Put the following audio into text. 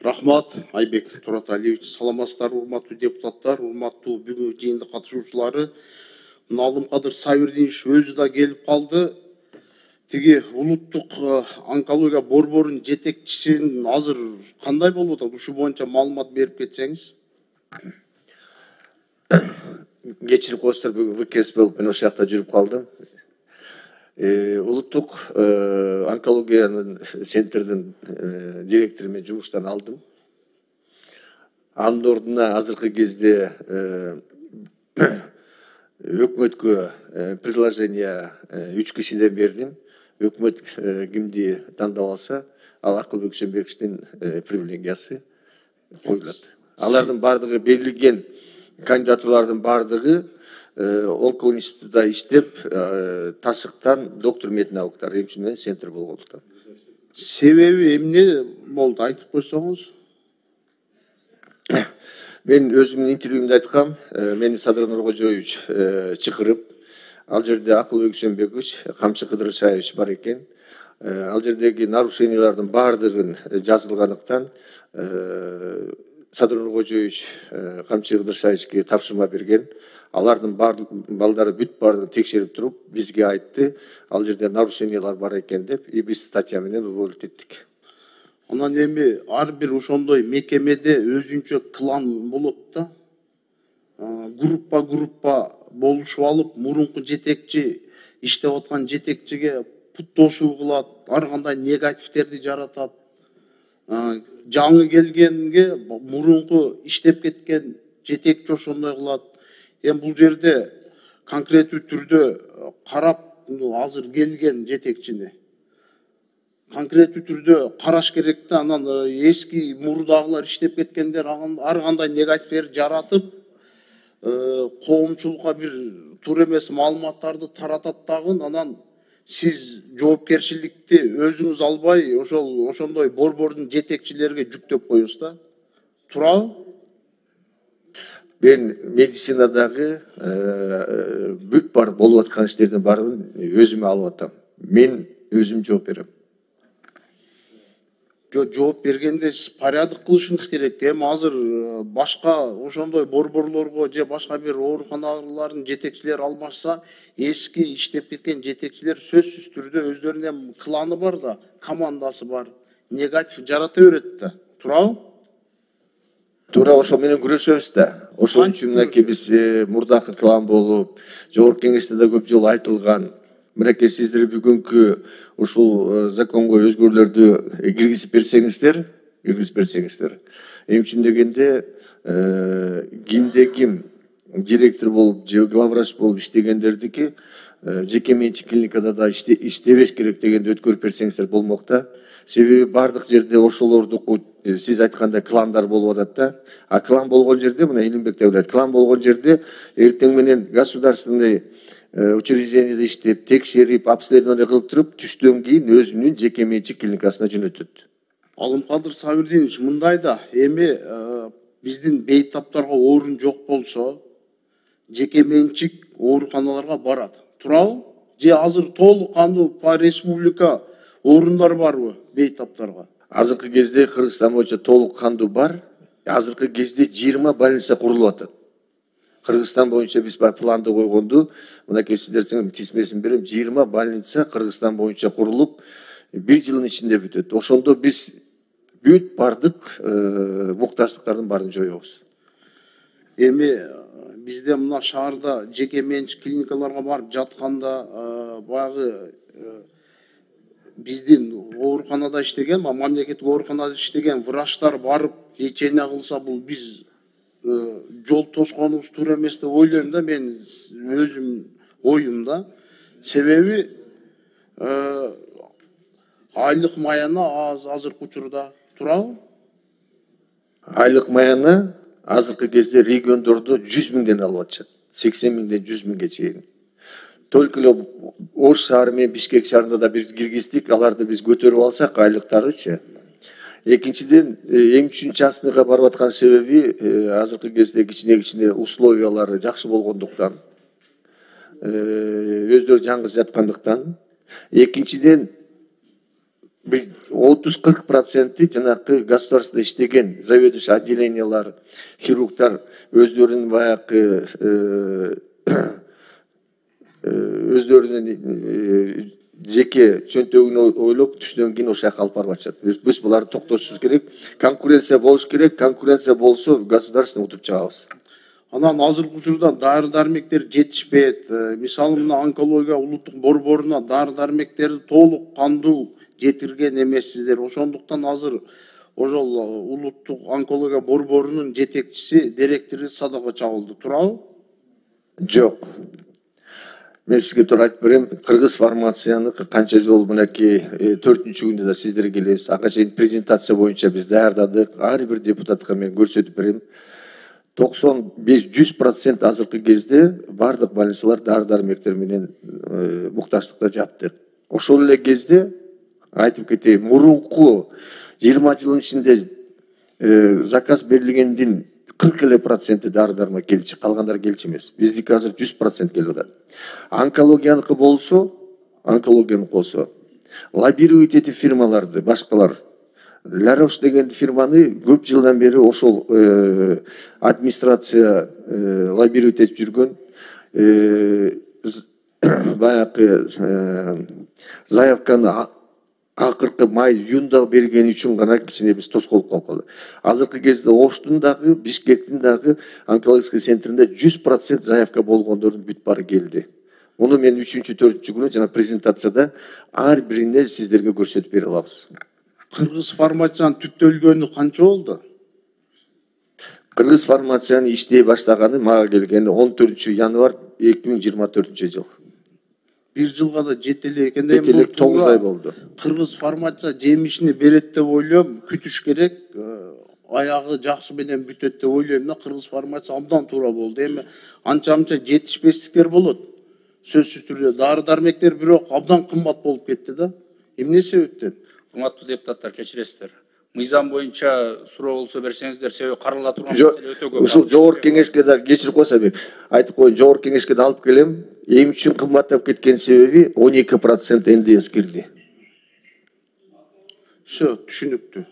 Рахмат, Айбек Тураталиевич. Саламатсыздар, урматтуу депутаттар, урматтуу бүгүнкү жыйында катышуучулары. Алымкадыр Сабирдинович өзү да келип калды. Тиги улуттук онкология борборунун жетекчисин азыр кандай болуп атат? Ушул боюнча маалымат берип кетсеңиз. Кечирип коесуздар, бүгүн ВКС болуп мен ошол жакта жүрүп калдым. Улуттук онкологиянын центрдин директору жумуштан алдым. Анын ордуна азыркы кезде өкмөткө предложение 3 кишиден бердим. Өкмөт кимди тандап алса, ал Акылбек Сөмбековичтин предложениясы коюлат. Алардын бардыгы берилген кандидатуралардын бардыгы онко институтта иштеп, ташыктан доктор меднауктар эмчи центр болгондуктан. Себеби эмне болду, айтып койсоңуз? Мен өзүмдүн интервьюмда айткам, мени Садыр Нуркожоевич чакырып, ал жерде Акылбек Сөмбекович, Камчы Кыдыршаевич бар экен. Ал жердеги нарушениялардын бардыгын жазылгандыктан Садыр Нуркожоевич Камчы Кыдыршаевичке тапшырма берген. Алардын балдары бүт бардыгын текшерип туруп, бизге айтты, ал жерде нарушениялар бар экен деп, биз статья менен уволить эттик. Анан эми ар бир ошондой мекемеде өзүнчө клан болот да. Группа болушуп алып, мурунку жетекчи иштеп аткан жетекчиге путтошуу кылат, ар кандай негативтерди жаратат. Жаңы келгенге мурунку иштеп кеткен жетекчи ошондой кылат. Бул жерде конкреттүү түрдө карап, азыр келген жетекчини конкреттүү түрдө караш керек да. Анан эски мурдагылар иштеп кеткендер ар кандай негативтерди жаратып, коомчулукка бир туура эмес маалыматтарды таратат дагы. Анан сиз жоопкерчиликти өзүңүз албай, ошондой борбордун жетекчилерге жүктөп коесуз да. Туурабы? Мен медицинадагы бүт бар болуп аткан иштердин баарын өзүмө алып атам. Мен өзүм жооп берем. Жооп бергенде сиз порядок кылышыңыз керек. Эми азыр башка ошондой борборлорго же башка бир ооруканалардын жетекчилери алмашса, эски иштеп кеткен жетекчилер сөзсүз түрдө өздөрүнүн кланы бар да, командасы бар. Негатив жарата берет да. Туурабы? Туура, ошол менен күрөшөбүз да. Ошол үчүн мынакей биз мурдакы клан болуп, жогорку кеңеште да көп жолу айтылган. Мынакей сиздер бүгүнкү ушул законго өзгөрүүлөрдү киргизип берсеңиздер. Эми үчүн дегенде кимде ким директор болуп же главврач болуп иштегендердики жеке менчик клиникада да иштебеш керек дегенди өткөрүп берсеңиздер болмок да. Себеби бардык жерде ошолордуку сиз айткандай кландар болуп атат да. А клан болгон жерде, мына Илимбек да билет, клан болгон жерде эртең менен государственный учреждениеде иштеп, текшерип, обследование кылып туруп, түштөн кийин өзүнүн жеке менчик клиникасына жөнөтөт. Алымкадыр Сабирдинович, мындай да, эми биздин бейтаптарга орун жок болсо, жеке менчик ооруканаларга барат. Туурабы? Же азыр толук кандуу по республика орундар барбы бейтаптарга? Азыркы кезде Кыргызстан боюнча толук кандуу бар. Азыркы кезде 20 больница курулуп атат. Кыргызстан боюнча биз планды койгонду, мынакей сиздердин тизмесин берем, 20 больница Кыргызстан боюнча курулуп, 1 жылдын ичинде бүтөт. Ошондо биз бүт бардык муктаждыктардын баарын жоебуз. Эми бизде мына шаарда жеке менчик клиникаларга барып жатканда, баягы биздин ооруканада иштеген, мамлекеттик ооруканада иштеген врачтар барып лечение кылса, бул биз жол тосконубуз туура эмес деп ойлойм да, мен өзүм оюмда. Себеби айлык маяна аз азыркы учурда, туурабы? Айлык маяна азыркы кезде региондордо 100 миңден алып атышат. 80 миңден 100 миңге чейин. Только эле Ош шаары менен Бишкек шаарында да биз киргиздик, аларды биз көтөрүп алсак айлыктарычы. Экинчиден, эң үчүн частныйга барып аткан себеби азыркы кезде кичине условиялары жакшы болгондуктан, өздөрү жаңгыз жаткандыктан. Экинчиден, Biz 30-40% жанагы государствода иштеген заведующий отделениялар, хирургтар өздөрүнүн баягы өздөрүнүн жеке чөнтөгүн ойлоп түштөн кийин ошол жака алып барып атышат. Биз буларды токтотушубуз керек. Конкуренция болуш керек. Конкуренция болсо государствону утуп чыгабыз. Анан азыркы учурда дары дармектер жетишпейт. Мисалы мына онкология улуттук борборуна дары дармектерди толук кандуу жетирген эмессиздер. Ошондуктан азыр ошол улуттук онкология борборунун жетекчиси, директору садакка чабылды. Туурабы? Жок. Мен сизге туура айтып берем. Кыргыз фармацияны канча жолу мынакей 4-күндө да сиздерге келебиз. Ага чейин презентация боюнча биз даярдадык. Ар бир депутатка мен көрсөтүп берем. 95-100% азыркы кезде бардык больницалар дары дармектер менен муктаждыкта жапты. Ошол эле кезде айтып кетейин, мурунку 20 жылдын ичинде заказ берилгендин 40% дары дармек келчи, калгандар келчи эмес. Биздики азыр 100% келип атат. Онкологияныкы болсо, лоббировать этип фирмаларды, башкалар Ларош деген фирманы көп жылдан бери ошол администрация лоббировать этип жүргөн. Баягы заявканы акыркы май-июнда берген үчүн гана кичине биз тоскоолуп калып. Азыркы кезде Оштун дагы, Бишкектин дагы онкологический центринде 100% заявка болгондордун бүт баары келди. Муну мен 3-4 күнү жана презентацияда ар бирине сиздерге көрсөтүп бере алабыз. Кыргыз фармациянын түптөлгөнү канча болду? Кыргыз фармациянын иштей баштаганы мага келгени 14 январь 2024 жыл. Бир жылга да жете эле экен да, 9 ай болду. Кыргыз фармация жемишини берет деп ойлойм, күтүш керек. Аягы жакшы менен бүтөт деп ойлойм да, кыргыз фармация абдан туура болду. Эми анча-мынча жетишпестиктер болот. Сөзсүз түрдө дары дармектер бирок абдан кымбат болуп кетти да. Эмне себептен? Урматтуу депутаттар, кечиресиздер. Мыйзам боюнча суроо болсо берсеңиздер, себеби карала турган маселе өтө көп. Ушул жогорку кеңешке да кечирип койсо бир айтып коеюн, жогорку кеңешке да алып келем. Эми үчүн кымбаттап кеткен себеби 12% НДС кирди. Всё, түшүнүктүү.